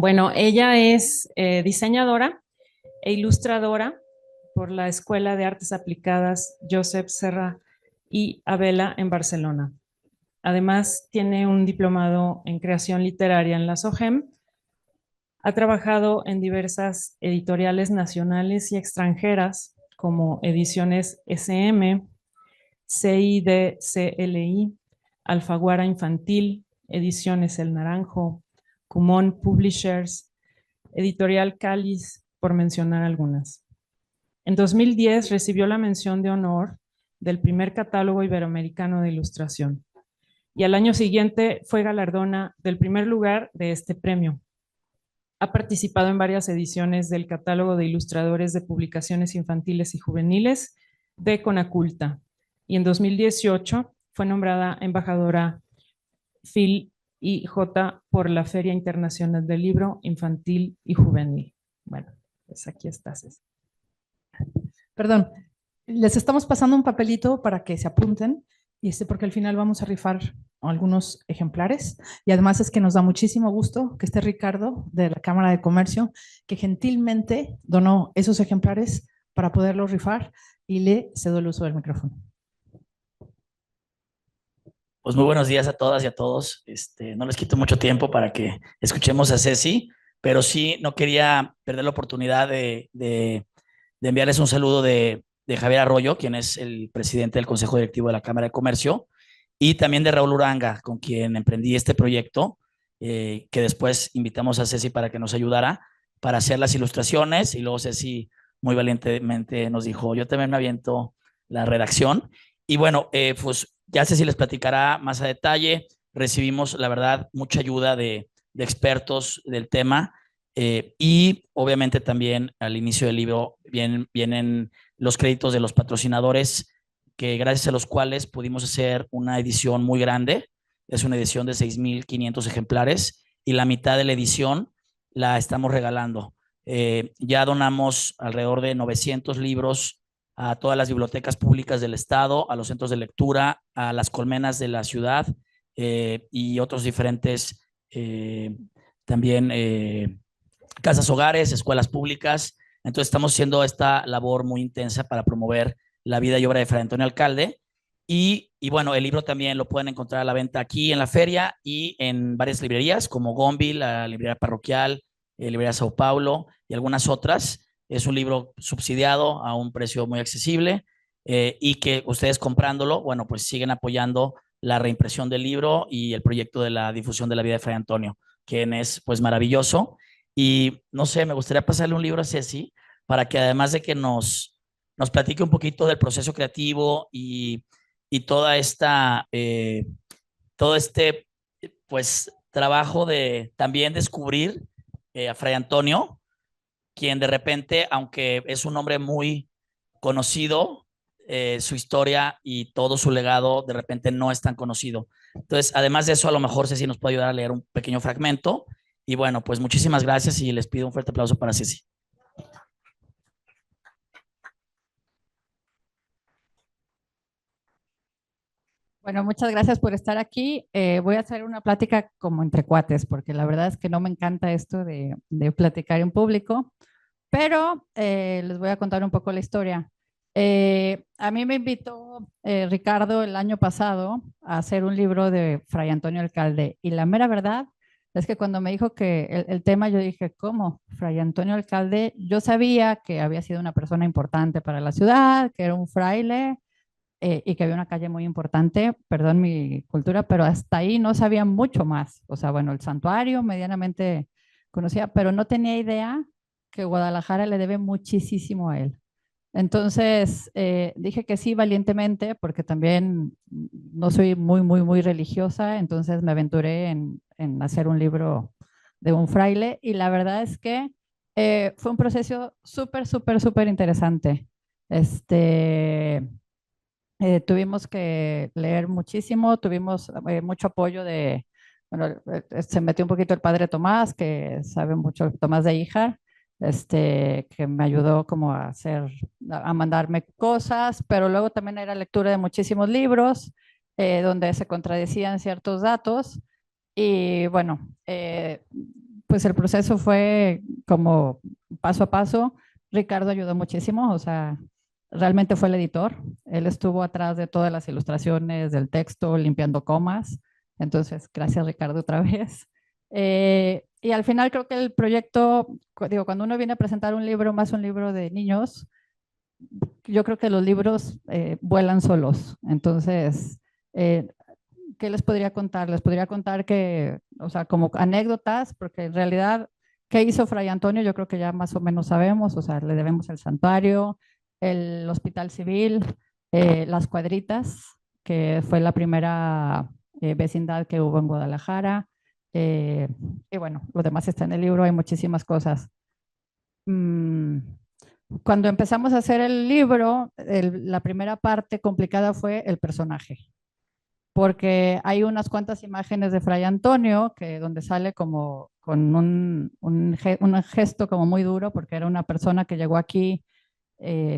Bueno, ella es diseñadora e ilustradora por la Escuela de Artes Aplicadas Josep Serra y Abela en Barcelona. Además, tiene un diplomado en creación literaria en la SOGEM. Ha trabajado en diversas editoriales nacionales y extranjeras como Ediciones SM, CIDCLI, Alfaguara Infantil, Ediciones El Naranjo, Cumón Publishers, Editorial Cáliz, por mencionar algunas. En 2010 recibió la mención de honor del primer catálogo iberoamericano de ilustración y al año siguiente fue galardona del primer lugar de este premio. Ha participado en varias ediciones del catálogo de ilustradores de publicaciones infantiles y juveniles de Conaculta y en 2018 fue nombrada embajadora Phil y J por la Feria Internacional del Libro Infantil y Juvenil. Bueno, pues aquí estás. Perdón, les estamos pasando un papelito para que se apunten, porque al final vamos a rifar algunos ejemplares. Y además es que nos da muchísimo gusto que esté Ricardo de la Cámara de Comercio, que gentilmente donó esos ejemplares para poderlos rifar, y le cedo el uso del micrófono. Pues muy buenos días a todas y a todos. No les quito mucho tiempo para que escuchemos a Ceci, pero sí no quería perder la oportunidad de enviarles un saludo de Javier Arroyo, quien es el presidente del Consejo Directivo de la Cámara de Comercio, y también de Raúl Uranga, con quien emprendí este proyecto, que después invitamos a Ceci para que nos ayudara para hacer las ilustraciones, y luego Ceci muy valientemente nos dijo, yo también me aviento la redacción. Y bueno, pues ya Ceci les platicará más a detalle. Recibimos, la verdad, mucha ayuda de expertos del tema, y obviamente también al inicio del libro vienen los créditos de los patrocinadores, que gracias a los cuales pudimos hacer una edición muy grande. Es una edición de 6,500 ejemplares y la mitad de la edición la estamos regalando. Ya donamos alrededor de 900 libros a todas las bibliotecas públicas del estado, a los centros de lectura, a las colmenas de la ciudad, y otros diferentes también casas hogares, escuelas públicas. Entonces estamos haciendo esta labor muy intensa para promover la vida y obra de Fray Antonio Alcalde. Y bueno, el libro también lo pueden encontrar a la venta aquí en la feria y en varias librerías como Gombi, la librería parroquial, librería Sao Paulo y algunas otras. Es un libro subsidiado a un precio muy accesible, y que ustedes comprándolo, bueno, pues siguen apoyando la reimpresión del libro y el proyecto de la difusión de la vida de Fray Antonio, quien es pues maravilloso. Y no sé, me gustaría pasarle un libro a Ceci para que además de que nos platique un poquito del proceso creativo y toda esta, todo este pues trabajo de también descubrir a Fray Antonio, quien de repente, aunque es un hombre muy conocido, su historia y todo su legado de repente no es tan conocido. Entonces, además de eso, a lo mejor Ceci nos puede ayudar a leer un pequeño fragmento. Y bueno, pues muchísimas gracias y les pido un fuerte aplauso para Ceci. Bueno, muchas gracias por estar aquí. Voy a hacer una plática como entre cuates, porque la verdad es que no me encanta esto de platicar en público, pero les voy a contar un poco la historia. A mí me invitó Ricardo el año pasado a hacer un libro de Fray Antonio Alcalde, y la mera verdad es que cuando me dijo que el tema, yo dije, ¿cómo? Fray Antonio Alcalde, yo sabía que había sido una persona importante para la ciudad, que era un fraile, y que había una calle muy importante, perdón mi cultura, pero hasta ahí no sabía mucho más. O sea, bueno, el santuario medianamente conocía, pero no tenía idea que Guadalajara le debe muchísimo a él. Entonces dije que sí valientemente, porque también no soy muy religiosa, entonces me aventuré en hacer un libro de un fraile, y la verdad es que fue un proceso súper interesante. Este, tuvimos que leer muchísimo, tuvimos mucho apoyo de, bueno, se metió un poquito el padre Tomás, que sabe mucho, Tomás de Híjar, que me ayudó como a hacer, a mandarme cosas, pero luego también era lectura de muchísimos libros, donde se contradecían ciertos datos, y bueno, pues el proceso fue como paso a paso. Ricardo ayudó muchísimo, o sea, realmente fue el editor. Él estuvo atrás de todas las ilustraciones del texto, limpiando comas. Entonces, gracias Ricardo otra vez. Y al final creo que el proyecto, digo, cuando uno viene a presentar un libro, más un libro de niños, yo creo que los libros vuelan solos. Entonces, ¿qué les podría contar? Les podría contar que, o sea, como anécdotas, porque en realidad, ¿qué hizo Fray Antonio? Yo creo que ya más o menos sabemos, o sea, le debemos el santuario, el hospital civil, las cuadritas, que fue la primera vecindad que hubo en Guadalajara. Y bueno, lo demás está en el libro, hay muchísimas cosas. Cuando empezamos a hacer el libro, la primera parte complicada fue el personaje, porque hay unas cuantas imágenes de Fray Antonio que donde sale como con un gesto como muy duro, porque era una persona que llegó aquí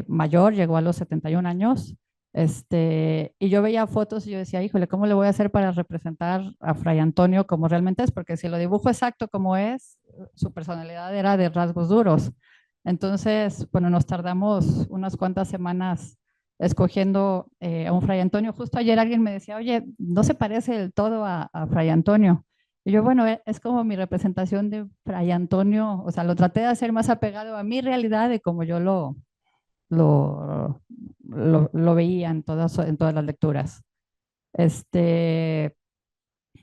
mayor, llegó a los 71 años, y yo veía fotos y yo decía, híjole, ¿cómo le voy a hacer para representar a Fray Antonio como realmente es? Porque si lo dibujo exacto como es, su personalidad era de rasgos duros. Entonces, bueno, nos tardamos unas cuantas semanas escogiendo a un Fray Antonio. Justo ayer alguien me decía, oye, no se parece del todo a Fray Antonio. Y yo, bueno, es como mi representación de Fray Antonio, o sea, lo traté de hacer más apegado a mi realidad de como yo lo veía en todas las lecturas.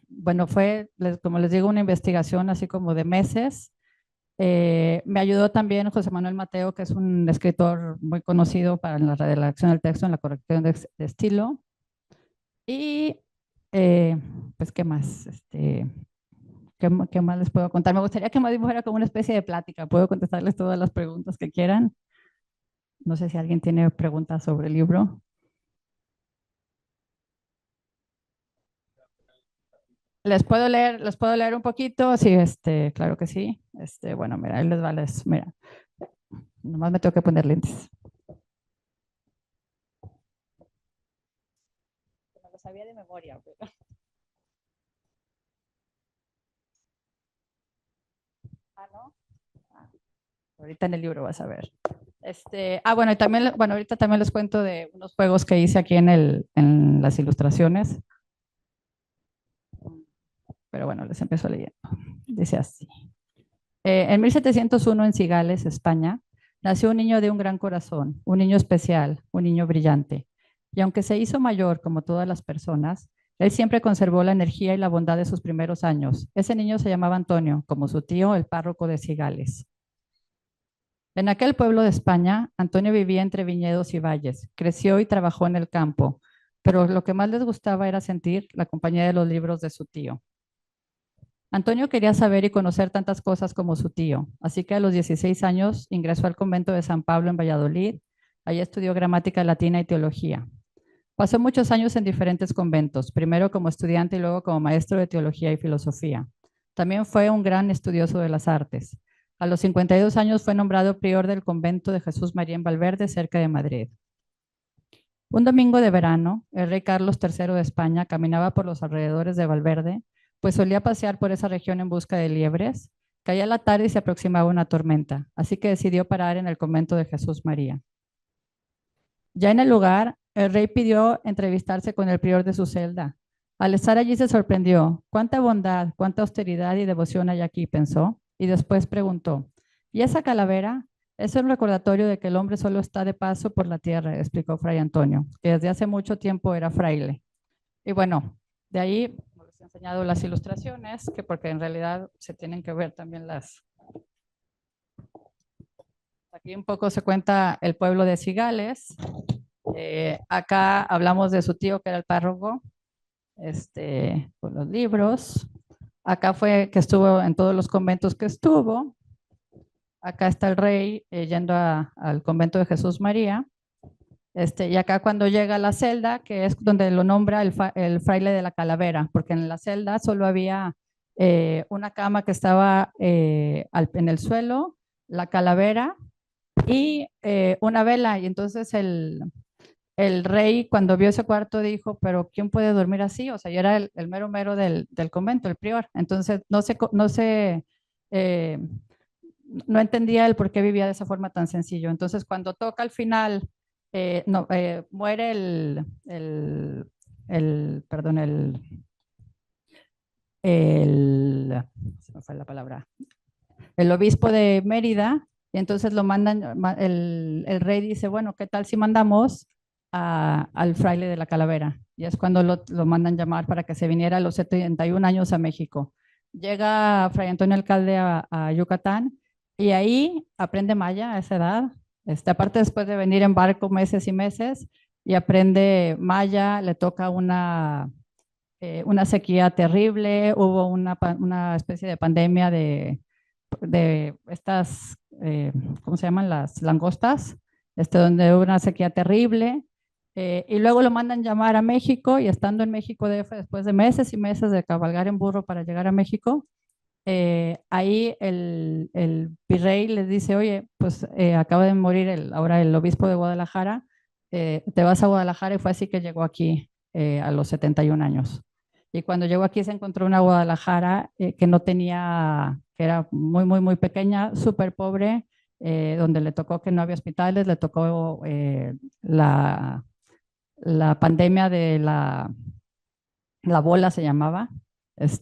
Bueno, fue, como les digo, una investigación así como de meses. Me ayudó también José Manuel Mateo, que es un escritor muy conocido para la redacción del texto, en la corrección de estilo. Y pues, ¿qué más? ¿Qué más les puedo contar? Me gustaría que más bien fuera como una especie de plática. Puedo contestarles todas las preguntas que quieran. No sé si alguien tiene preguntas sobre el libro. Les puedo leer un poquito? Sí, claro que sí. Bueno, mira, ahí les va, mira. Nomás me tengo que poner lentes. Me lo sabía de memoria, pero... Ah, ¿no? Ah, ahorita en el libro vas a ver. Bueno, y también, bueno, ahorita también les cuento de unos juegos que hice aquí en las ilustraciones. Pero bueno, les empiezo leyendo. Dice así. En 1701 en Cigales, España, nació un niño de un gran corazón, un niño especial, un niño brillante. Y aunque se hizo mayor como todas las personas, él siempre conservó la energía y la bondad de sus primeros años. Ese niño se llamaba Antonio, como su tío, el párroco de Cigales. En aquel pueblo de España, Antonio vivía entre viñedos y valles, creció y trabajó en el campo, pero lo que más les gustaba era sentir la compañía de los libros de su tío. Antonio quería saber y conocer tantas cosas como su tío, así que a los 16 años ingresó al convento de San Pablo en Valladolid. Allí estudió gramática latina y teología. Pasó muchos años en diferentes conventos, primero como estudiante y luego como maestro de teología y filosofía. También fue un gran estudioso de las artes. A los 52 años fue nombrado prior del convento de Jesús María en Valverde, cerca de Madrid. Un domingo de verano, el rey Carlos III de España caminaba por los alrededores de Valverde, pues solía pasear por esa región en busca de liebres. Caía la tarde y se aproximaba una tormenta, así que decidió parar en el convento de Jesús María. Ya en el lugar, el rey pidió entrevistarse con el prior de su celda. Al estar allí se sorprendió. ¿Cuánta bondad, cuánta austeridad y devoción hay aquí?, pensó, y después preguntó, ¿y esa calavera? Es un recordatorio de que el hombre solo está de paso por la tierra, explicó Fray Antonio, que desde hace mucho tiempo era fraile. Y bueno, de ahí les he enseñado las ilustraciones, que porque en realidad se tienen que ver también las... Aquí un poco se cuenta el pueblo de Cigales. Acá hablamos de su tío, que era el párroco, con los libros. Acá fue que estuvo en todos los conventos que estuvo. Acá está el rey yendo al convento de Jesús María. Y acá cuando llega a la celda, que es donde lo nombra el fraile de la calavera, porque en la celda solo había una cama que estaba en el suelo, la calavera y una vela. Y entonces el rey, cuando vio ese cuarto, dijo, pero ¿quién puede dormir así? O sea, yo era el mero mero del convento, el prior. Entonces no se no entendía el por qué vivía de esa forma tan sencillo. Entonces, cuando toca al final, muere perdón, se me fue la palabra, el obispo de Mérida, y entonces lo mandan, el rey dice, bueno, ¿qué tal si mandamos al fraile de la Calavera? Y es cuando lo mandan llamar para que se viniera a los 71 años a México. Llega Fray Antonio Alcalde a Yucatán y ahí aprende maya a esa edad. Aparte, después de venir en barco meses y meses, y aprende maya, le toca una sequía terrible, hubo una especie de pandemia de estas, ¿cómo se llaman? Las langostas, donde hubo una sequía terrible. Y luego lo mandan llamar a México, y estando en México DF, después de meses y meses de cabalgar en burro para llegar a México, ahí el virrey les dice, oye, pues acaba de morir ahora el obispo de Guadalajara, te vas a Guadalajara, y fue así que llegó aquí a los 71 años. Y cuando llegó aquí se encontró una Guadalajara que no tenía, que era muy, muy, muy pequeña, súper pobre, donde le tocó que no había hospitales, le tocó la pandemia de la bola, se llamaba,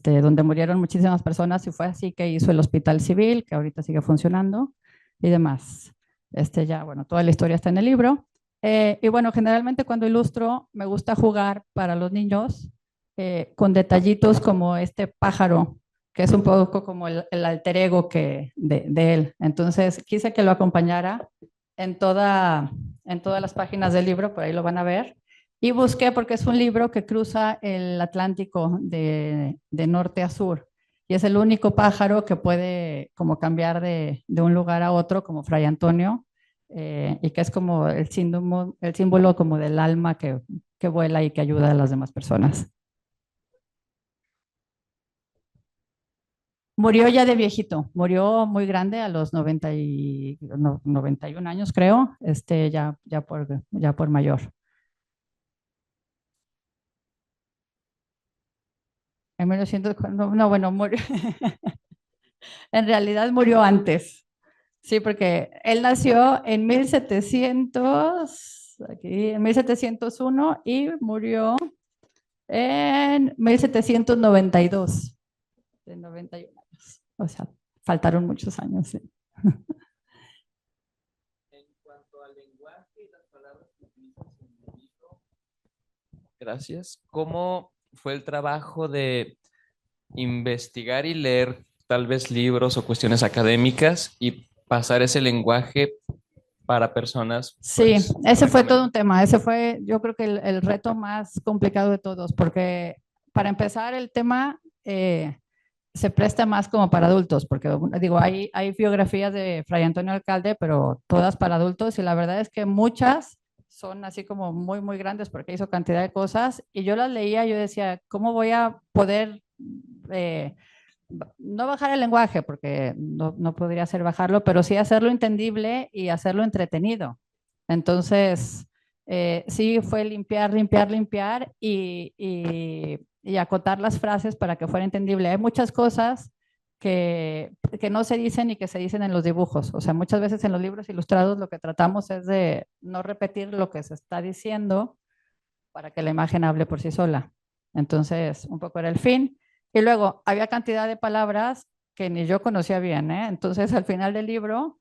donde murieron muchísimas personas, y fue así que hizo el Hospital Civil, que ahorita sigue funcionando, y demás. Ya, bueno, toda la historia está en el libro. Y bueno, generalmente cuando ilustro me gusta jugar para los niños con detallitos como este pájaro, que es un poco como el alter ego de él. Entonces quise que lo acompañara en todas las páginas del libro, por ahí lo van a ver. Y busqué porque es un libro que cruza el Atlántico de norte a sur, y es el único pájaro que puede como cambiar de un lugar a otro, como Fray Antonio, y que es como el símbolo como del alma que vuela y que ayuda a las demás personas. Murió ya de viejito, murió muy grande, a los 91 años, creo, ya por mayor. En 1900, no, bueno, murió. En realidad murió antes. Sí, porque él nació en 1701, y murió en 1792, de 91 años. O sea, faltaron muchos años. Sí. En cuanto al lenguaje y las palabras que utilizas en el libro, gracias. ¿Cómo fue el trabajo de investigar y leer tal vez libros o cuestiones académicas y pasar ese lenguaje para personas? Sí, Pues, ese fue todo un tema. Ese fue, yo creo que el reto más complicado de todos, porque para empezar el tema se presta más como para adultos, porque digo, hay biografías de Fray Antonio Alcalde, pero todas para adultos, y la verdad es que muchas son así como muy, muy grandes, porque hizo cantidad de cosas, y yo las leía, yo decía, ¿cómo voy a poder no bajar el lenguaje, porque no podría ser bajarlo, pero sí hacerlo entendible y hacerlo entretenido? Entonces, sí fue limpiar, limpiar, limpiar, y acotar las frases para que fuera entendible. Hay muchas cosas que no se dicen y que se dicen en los dibujos. O sea, muchas veces en los libros ilustrados lo que tratamos es de no repetir lo que se está diciendo para que la imagen hable por sí sola. Entonces, un poco era el fin. Y luego había cantidad de palabras que ni yo conocía bien, ¿eh? Entonces, al final del libro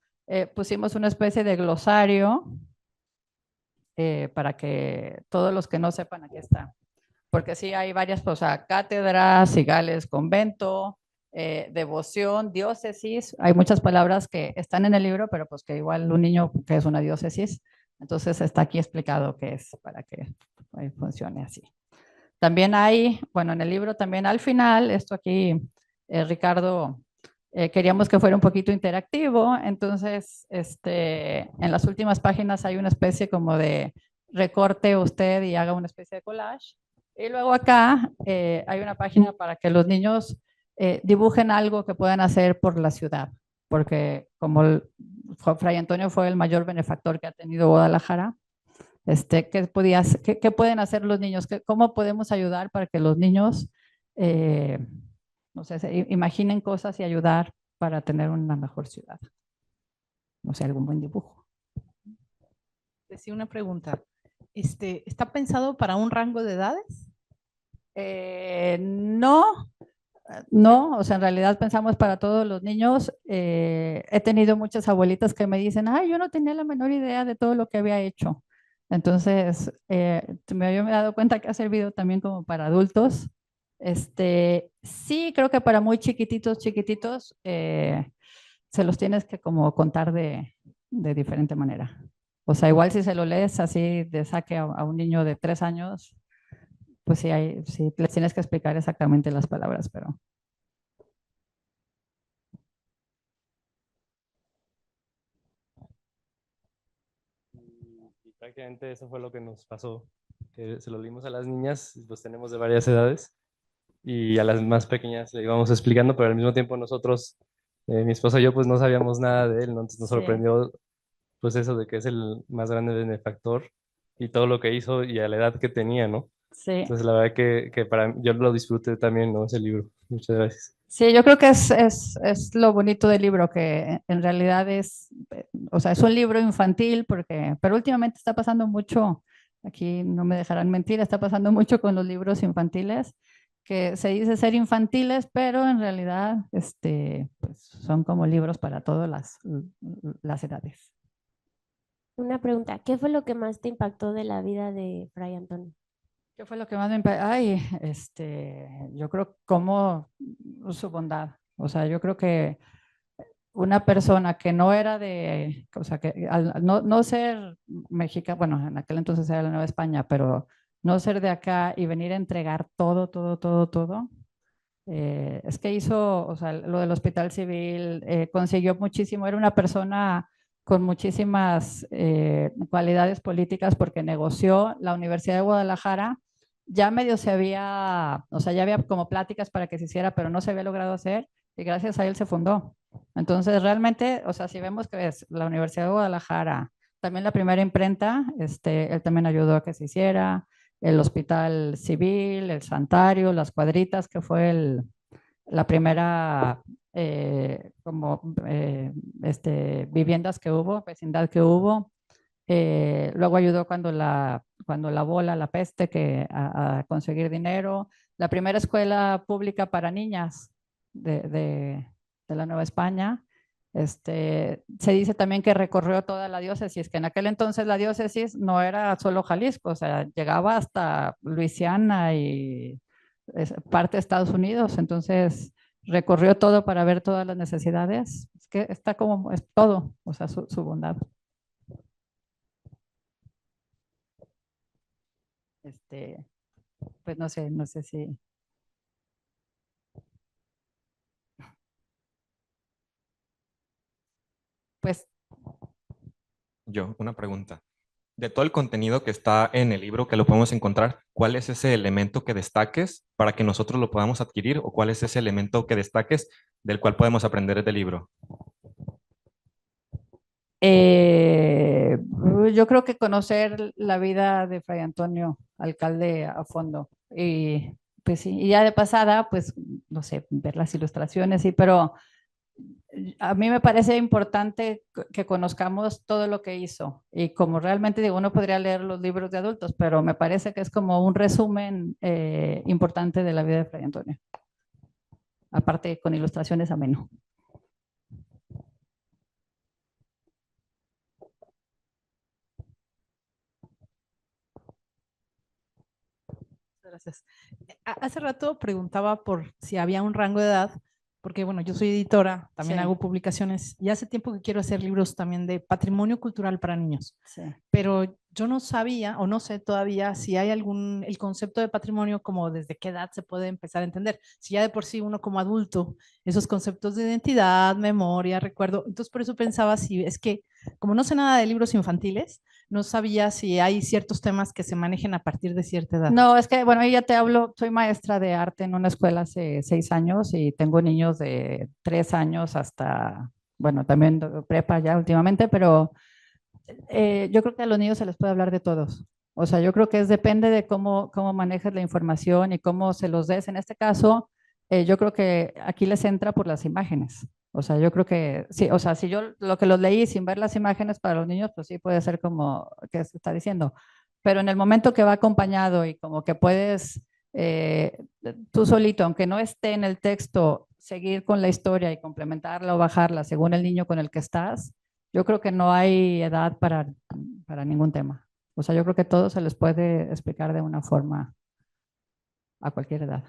pusimos una especie de glosario para que todos los que no sepan, aquí está. Porque sí hay varias cosas: cátedras, cigales, convento, devoción, diócesis. Hay muchas palabras que están en el libro, pero pues que igual un niño que es una diócesis. Entonces está aquí explicado qué es, para que funcione así. También hay, bueno, en el libro también al final, esto aquí, Ricardo, queríamos que fuera un poquito interactivo, entonces en las últimas páginas hay una especie como de recorte usted y haga una especie de collage. Y luego acá hay una página para que los niños dibujen algo que puedan hacer por la ciudad, porque como Fray Antonio fue el mayor benefactor que ha tenido Guadalajara, ¿qué pueden hacer los niños? ¿Cómo podemos ayudar para que los niños, no sé, imaginen cosas y ayudar para tener una mejor ciudad. O sea, algún buen dibujo. Decía una pregunta. ¿Está pensado para un rango de edades? No, o sea, en realidad pensamos para todos los niños. He tenido muchas abuelitas que me dicen, ay, yo no tenía la menor idea de todo lo que había hecho. Entonces, yo me he dado cuenta que ha servido también como para adultos. Sí, creo que para muy chiquititos, se los tienes que como contar de diferente manera. O sea, igual si se lo lees así de saque a un niño de 3 años, pues sí les tienes que explicar exactamente las palabras, pero... Y prácticamente eso fue lo que nos pasó, que se lo dimos a las niñas, pues tenemos de varias edades, y a las más pequeñas le íbamos explicando, pero al mismo tiempo nosotros, mi esposa y yo, pues no sabíamos nada de él, ¿no? Entonces nos Sí. sorprendió, pues eso de que es el más grande benefactor y todo lo que hizo y a la edad que tenía, ¿no? Sí. Entonces la verdad que yo lo disfruté también, ¿no? Ese libro. Muchas gracias. Sí, yo creo que es lo bonito del libro, que en realidad o sea, es un libro infantil, pero últimamente está pasando mucho, aquí no me dejarán mentir, está pasando mucho con los libros infantiles, que se dice ser infantiles, pero en realidad pues son como libros para todas las edades. Una pregunta, ¿qué fue lo que más te impactó de la vida de Fray Antonio? ¿Qué fue lo que más me impactó? Ay, yo creo como su bondad. O sea, yo creo que una persona que no era o sea, que al no ser mexicana, bueno, en aquel entonces era la Nueva España, pero no ser de acá y venir a entregar todo, es que hizo, o sea, lo del Hospital Civil, consiguió muchísimo, era una persona con muchísimas cualidades políticas porque negoció la Universidad de Guadalajara, ya medio o sea, ya había como pláticas para que se hiciera, pero no se había logrado hacer y gracias a él se fundó. Entonces, realmente, o sea, si vemos que es la Universidad de Guadalajara, también la primera imprenta, él también ayudó a que se hiciera, el Hospital Civil, el Santario, las Cuadritas, que fue la primera viviendas que hubo, vecindad que hubo. Luego ayudó cuando la bola, la peste, a conseguir dinero. La primera escuela pública para niñas de la Nueva España. Se dice también que recorrió toda la diócesis, que en aquel entonces la diócesis no era solo Jalisco, o sea, llegaba hasta Luisiana y parte de Estados Unidos, entonces recorrió todo para ver todas las necesidades. Es que está como, es todo, o sea, su bondad. Pues no sé si... Pues Yo, una pregunta. De todo el contenido que está en el libro que lo podemos encontrar, ¿cuál es ese elemento que destaques para que nosotros lo podamos adquirir o cuál es ese elemento que destaques del cual podemos aprender del libro? yo creo que conocer la vida de Fray Antonio, alcalde, a fondo. Y pues sí, y ya de pasada, pues no sé, ver las ilustraciones, sí, pero a mí me parece importante que conozcamos todo lo que hizo. Y como realmente digo, uno podría leer los libros de adultos, pero me parece que es como un resumen importante de la vida de Fray Antonio. Aparte con ilustraciones ameno. Gracias. Hace rato preguntaba por si había un rango de edad, porque bueno, yo soy editora, también Sí. hago publicaciones y hace tiempo que quiero hacer libros también de patrimonio cultural para niños, Sí. pero yo no sabía o no sé todavía si hay el concepto de patrimonio, como desde qué edad se puede empezar a entender, si ya de por sí uno como adulto, esos conceptos de identidad, memoria, recuerdo, entonces por eso pensaba si es que como no sé nada de libros infantiles, no sabía si hay ciertos temas que se manejen a partir de cierta edad. No, es que, bueno, yo ya te hablo, soy maestra de arte en una escuela hace 6 años y tengo niños de 3 años hasta, bueno, también prepa ya últimamente, pero yo creo que a los niños se les puede hablar de todos. O sea, yo creo que depende de cómo manejes la información y cómo se los des. En este caso, yo creo que aquí les entra por las imágenes. O sea, yo creo que sí, o sea, si yo lo que los leí sin ver las imágenes para los niños, pues sí puede ser como que se está diciendo. Pero en el momento que va acompañado y como que puedes tú solito, aunque no esté en el texto, seguir con la historia y complementarla o bajarla según el niño con el que estás, yo creo que no hay edad para ningún tema. O sea, yo creo que todo se les puede explicar de una forma a cualquier edad.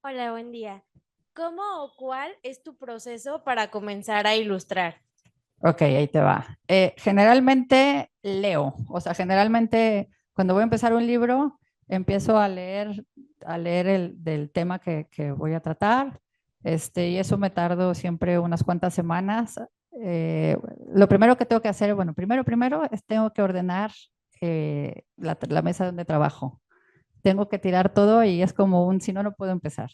Hola, buen día. ¿Cómo o cuál es tu proceso para comenzar a ilustrar? Ok, ahí te va. Generalmente leo, o sea, generalmente cuando voy a empezar un libro, empiezo a leer del tema que voy a tratar, y eso me tardo siempre unas cuantas semanas. Lo primero que tengo que hacer, bueno, primero es tengo que ordenar la mesa donde trabajo. Tengo que tirar todo y es como si no, no puedo empezar.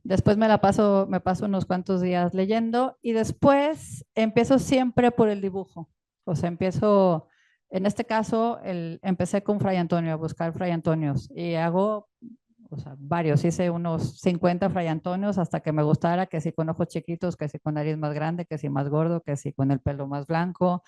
Después me paso unos cuantos días leyendo y después empiezo siempre por el dibujo. O sea, en este caso, empecé con Fray Antonio, a buscar Fray Antonios y hago, o sea, varios. Hice unos 50 Fray Antonios hasta que me gustara, que si con ojos chiquitos, que si con nariz más grande, que si más gordo, que si con el pelo más blanco,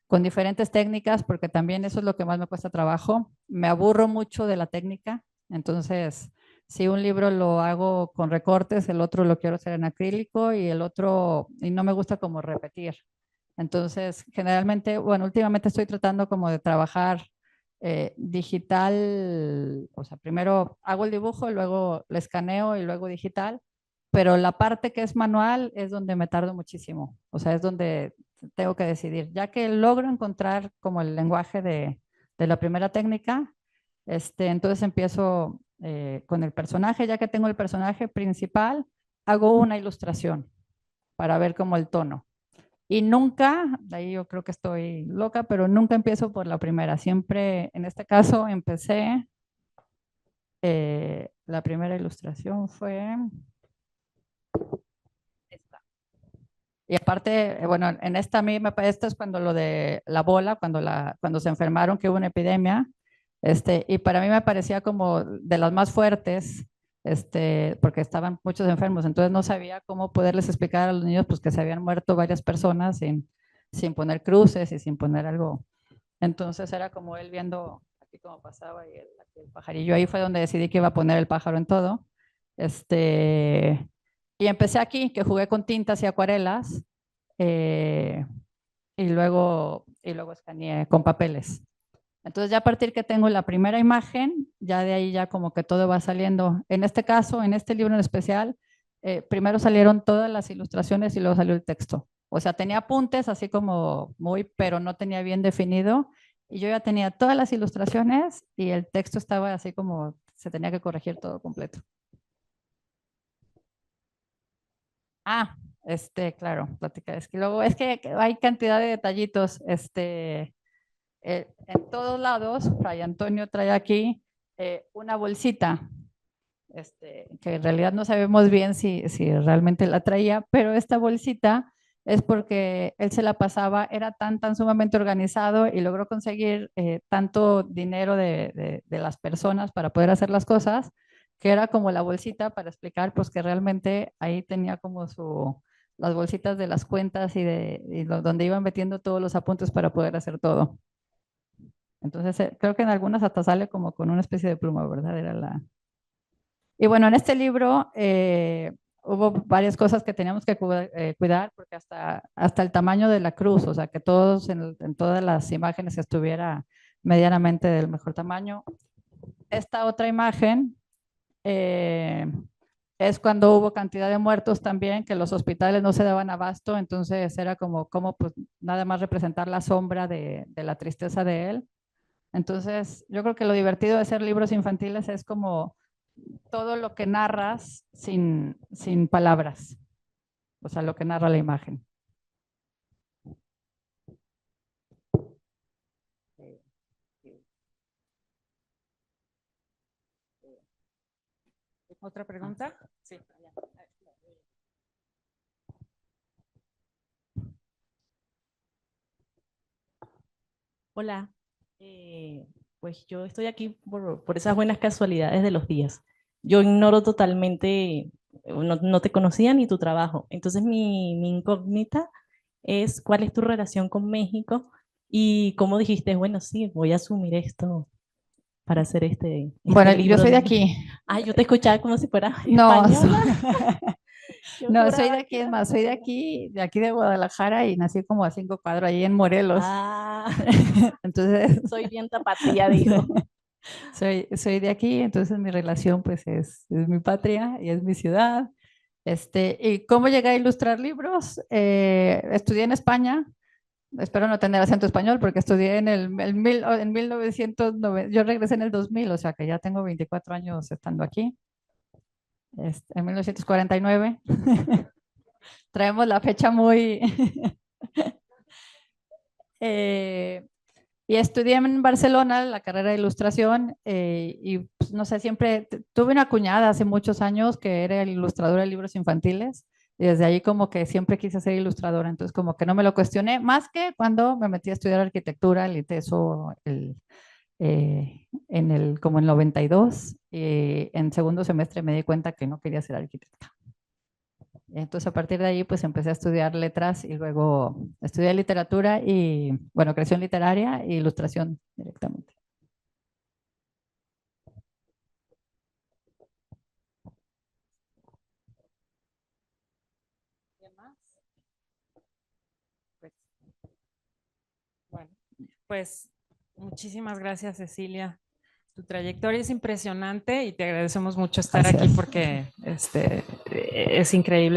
con diferentes técnicas, porque también eso es lo que más me cuesta trabajo. Me aburro mucho de la técnica, entonces si un libro lo hago con recortes, el otro lo quiero hacer en acrílico y el otro, y no me gusta como repetir. Entonces, generalmente, bueno, últimamente estoy tratando como de trabajar digital, o sea, primero hago el dibujo, luego lo escaneo y luego digital, pero la parte que es manual es donde me tardo muchísimo, o sea, es donde tengo que decidir. Ya que logro encontrar como el lenguaje de la primera técnica, entonces empiezo con el personaje, ya que tengo el personaje principal, hago una ilustración para ver como el tono. Y nunca, de ahí yo creo que estoy loca, pero nunca empiezo por la primera. Siempre, en este caso, empecé, la primera ilustración fue esta. Y aparte, bueno, en esta a mí me parece, esto es cuando lo de la bola, cuando se enfermaron, que hubo una epidemia, y para mí me parecía como de las más fuertes, porque estaban muchos enfermos, entonces no sabía cómo poderles explicar a los niños pues que se habían muerto varias personas sin poner cruces y sin poner algo. Entonces era como él viendo aquí cómo pasaba y el pajarillo. Ahí fue donde decidí que iba a poner el pájaro en todo. Y empecé aquí, que jugué con tintas y acuarelas, eh, y luego escaneé con papeles. Entonces ya a partir que tengo la primera imagen, ya de ahí ya como que todo va saliendo. En este caso, en este libro en especial, primero salieron todas las ilustraciones y luego salió el texto. O sea, tenía apuntes así como muy, pero no tenía bien definido. Y yo ya tenía todas las ilustraciones y el texto estaba así como se tenía que corregir todo completo. Ah, claro, plática. Es que luego es que hay cantidad de detallitos, en todos lados, Fray Antonio trae aquí una bolsita, que en realidad no sabemos bien si realmente la traía, pero esta bolsita es porque él se la pasaba, era tan sumamente organizado y logró conseguir tanto dinero de las personas para poder hacer las cosas, que era como la bolsita para explicar pues que realmente ahí tenía como las bolsitas de las cuentas donde iban metiendo todos los apuntes para poder hacer todo. Entonces, creo que en algunas hasta sale como con una especie de pluma, ¿verdad? Y bueno, en este libro hubo varias cosas que teníamos que cuidar, porque hasta el tamaño de la cruz, o sea, que en todas las imágenes estuviera medianamente del mejor tamaño. Esta otra imagen eh, es cuando hubo cantidad de muertos también, que los hospitales no se daban abasto, entonces era como pues, nada más representar la sombra de la tristeza de él. Entonces, yo creo que lo divertido de hacer libros infantiles es como todo lo que narras sin palabras, o sea, lo que narra la imagen. ¿Otra pregunta? Sí. Hola, pues yo estoy aquí por esas buenas casualidades de los días. Yo ignoro totalmente, no te conocía ni tu trabajo. Entonces mi incógnita es cuál es tu relación con México y cómo dijiste, bueno, sí, voy a asumir esto para hacer este Bueno, yo libro soy de aquí. Ah, yo te escuchaba como si fuera No, española. Yo no, soy de juraba aquí, que es eras más, soy de aquí de Guadalajara y nací como a 5 cuadros ahí en Morelos. Ah, Entonces, soy bien tapatía, dijo. soy de aquí, entonces mi relación pues es mi patria y es mi ciudad. ¿Y cómo llegué a ilustrar libros? Estudié en España. Espero no tener acento español porque estudié en 1990, yo regresé en el 2000, o sea que ya tengo 24 años estando aquí. En 1949. Traemos la fecha muy... y estudié en Barcelona la carrera de ilustración y pues, no sé, siempre tuve una cuñada hace muchos años que era ilustradora de libros infantiles y desde ahí como que siempre quise ser ilustradora, entonces como que no me lo cuestioné, más que cuando me metí a estudiar arquitectura, el ITESO, como en 92, y en segundo semestre me di cuenta que no quería ser arquitecta. Entonces a partir de ahí pues empecé a estudiar letras y luego estudié literatura y, bueno, creación literaria e ilustración directamente. Pues muchísimas gracias, Cecilia. Tu trayectoria es impresionante y te agradecemos mucho estar aquí Gracias. porque es increíble